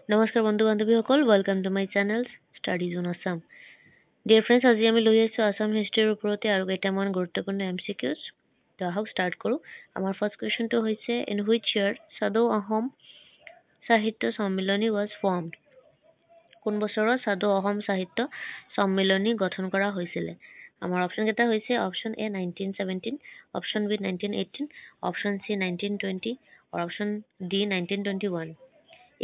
নমস্কাৰ বন্ধু বান্ধৱীসকল, welcome to my channel studies on Assam. Dear friends, আজি আমি লৈ আহিছোঁ আছাম হিষ্ট্ৰীৰ ওপৰতে আৰু কেইটামান গুৰুত্বপূৰ্ণ MCQs। তো আহক ষ্টাৰ্ট কৰোঁ। আমাৰ ফাৰ্ষ্ট কুৱেশ্যনটো হৈছে ইন হুইচ ইয়াৰ ছাদৌ অসম সাহিত্য সন্মিলনী ৱাজ ফৰ্মড? কোন বছৰত ছাদৌ অসম সাহিত্য সন্মিলনী গঠন কৰা হৈছিলে? আমাৰ অপশ্যনকেইটা হৈছে option A 1917, option B 1918, option C 1920 আৰু অপশ্যন ডি 1921।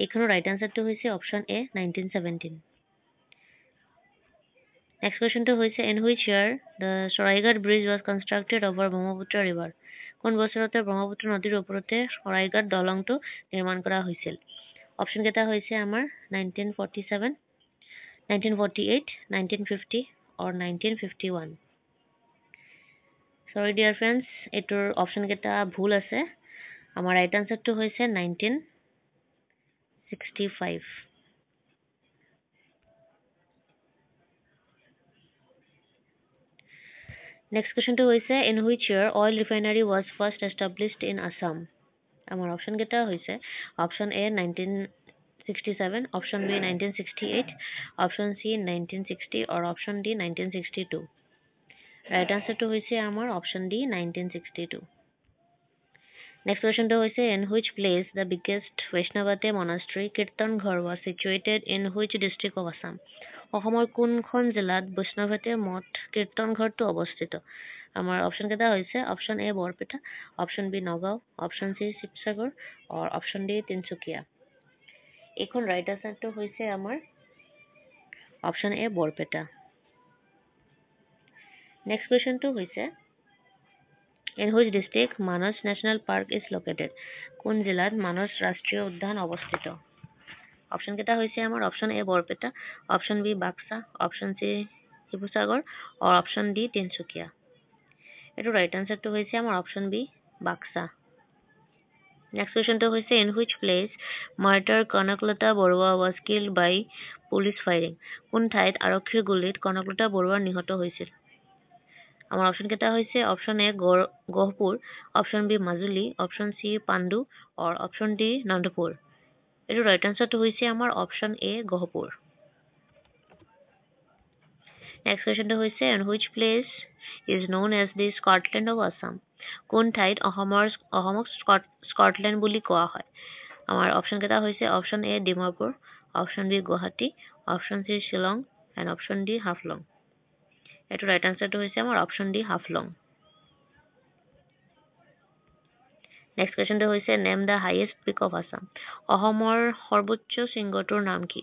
এইখনৰ ৰাইট আনচাৰটো হৈছে অপশ্যন এ 1917। নেক্সট কুৱেশ্যনটো হৈছে in which year the Saraighat bridge was constructed over Brahmaputra river? কোন বছৰতে ব্ৰহ্মপুত্ৰ নদীৰ ওপৰতে শৰাইঘাট দলংটো নিৰ্মাণ কৰা হৈছিল? অপশ্যনকেইটা হৈছে আমাৰ 1947, 1948, 1950 আৰু 1951। চৰি ডিয়াৰ ফ্ৰেণ্ডছ, এইটোৰ অপশ্যনকেইটা ভুল আছে। আমাৰ ৰাইট আনচাৰটো হৈছে 1965। নেক্সট কুৱেশ্যনটো হৈছে in which year oil refinery was first established in Assam? আমাৰ অপশ্যনকেইটা হৈছে option A 1967, option B 1968, option C 1960 আৰু অপশ্যন ডি 1962। ৰাইট আনচাৰটো হৈছে আমাৰ অপশ্যন ডি 1962। নেক্সট কুৱেশ্যনটো হৈছে in which place the biggest বৈষ্ণৱতে monastery Kirtan Ghar was situated in which district of Assam? অসমৰ কোনখন জিলাত বৈষ্ণৱতে মঠ কীৰ্তন ঘৰটো অৱস্থিত? আমাৰ অপশ্যনকেইটা হৈছে option A Barpeta, option B Nagaon, option C Sivasagar আৰু অপশ্যন ডি তিনিচুকীয়া। এইখন ৰাইট আনচাৰটো হৈছে আমাৰ অপশ্যন এ বৰপেটা। নেক্সট কুৱেশ্যনটো হৈছে in which district Manas national park is located? কোন জিলাত মানস ৰাষ্ট্ৰীয় উদ্যান অৱস্থিত? অপশ্যনকেইটা হৈছে আমাৰ option A Barpeta, option B Baksa, option C Sivasagar আৰু অপশ্যন ডি তিনিচুকীয়া। এইটো ৰাইট আনচাৰটো হৈছে আমাৰ অপশ্যন বি বাক্সা। নেক্সট কুৱেশ্যনটো হৈছে in which place martyr Kanaklata Barua was killed by police firing? কোন ঠাইত আৰক্ষীৰ গুলীত কনকলতা বৰুৱা নিহত হৈছিল? আমাৰ অপশ্যনকেইটা হৈছে option A Gohpur, option B Majuli, option C Pandu আৰু অপশ্যন ডি নন্দপুৰ। এইটো ৰাইট আনচাৰটো হৈছে আমাৰ অপশ্যন এ গহপুৰ। নেক্সট কুৱেশ্যনটো হৈছে in which place is known as the Scotland of Assam? কোন ঠাইত অসমক স্কটলেণ্ড বুলি কোৱা হয়? আমাৰ অপশ্যনকেইটা হৈছে option A Dimapur, option B Guwahati, option C Shillong and option D Haflong. এইটো ৰাইট আনচাৰটো হৈছে আমাৰ অপশ্যন ডি হাফলং। নেক্সট কুৱেশ্যনটো হৈছে name the highest peak of Assam? অসমৰ সৰ্বোচ্চ শৃংগটোৰ নাম কি?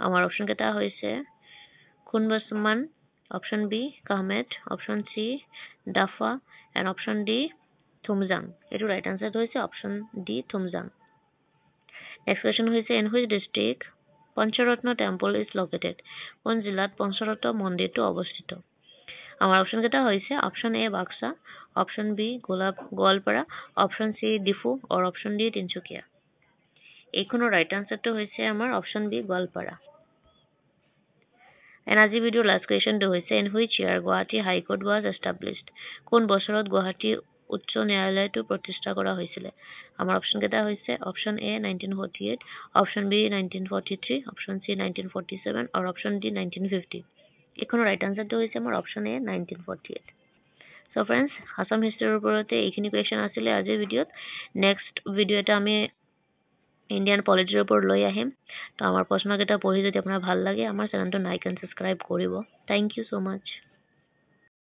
আমাৰ অপশ্যনকেইটা হৈছে খুনবাছমান, অপশ্যন বি কাহমেট, option C Dapha and option D Thumjang. এইটো ৰাইট আনচাৰটো হৈছে option D Thumjang. Next question হৈছে in which district Pancharatna temple is located? কোন জিলাত পঞ্চৰত্ন মন্দিৰটো অৱস্থিত? আমাৰ অপশ্যনকেইটা হৈছে option A Baksa, option B Goalpara, option C Diphu আৰু অপশ্যন ডি তিনিচুকীয়া। এইখনৰ ৰাইট আনচাৰটো হৈছে আমাৰ অপশ্যন বি গোৱালপাৰা। এণ্ড আজি ভিডিঅ'ৰ লাষ্ট কুৱেশ্যনটো হৈছে in which year Guwahati high court was established? কোন বছৰত গুৱাহাটী উচ্চ ন্যায়ালয়টো প্ৰতিষ্ঠা কৰা হৈছিলে? আমাৰ অপশ্যনকেইটা হৈছে option A 1948, option B 1943, option C 1947 আৰু অপশ্যন ডি 1950। এইখনৰ ৰাইট আনচাৰটো হৈছে আমাৰ option A 1948। So' friends, Assam হিষ্ট্ৰীৰ ওপৰতে এইখিনি কুৱেশ্যন আছিলে আজিৰ ভিডিঅ'ত। নেক্সট ভিডিঅ' এটা আমি ইণ্ডিয়ান পলিটিৰ ওপৰত লৈ আহিম। তো আমাৰ প্ৰশ্নকেইটা পঢ়ি যদি আপোনাৰ ভাল লাগে আমাৰ চেনেলটো লাইক এণ্ড ছাবস্ক্ৰাইব কৰিব। Thank you so' much.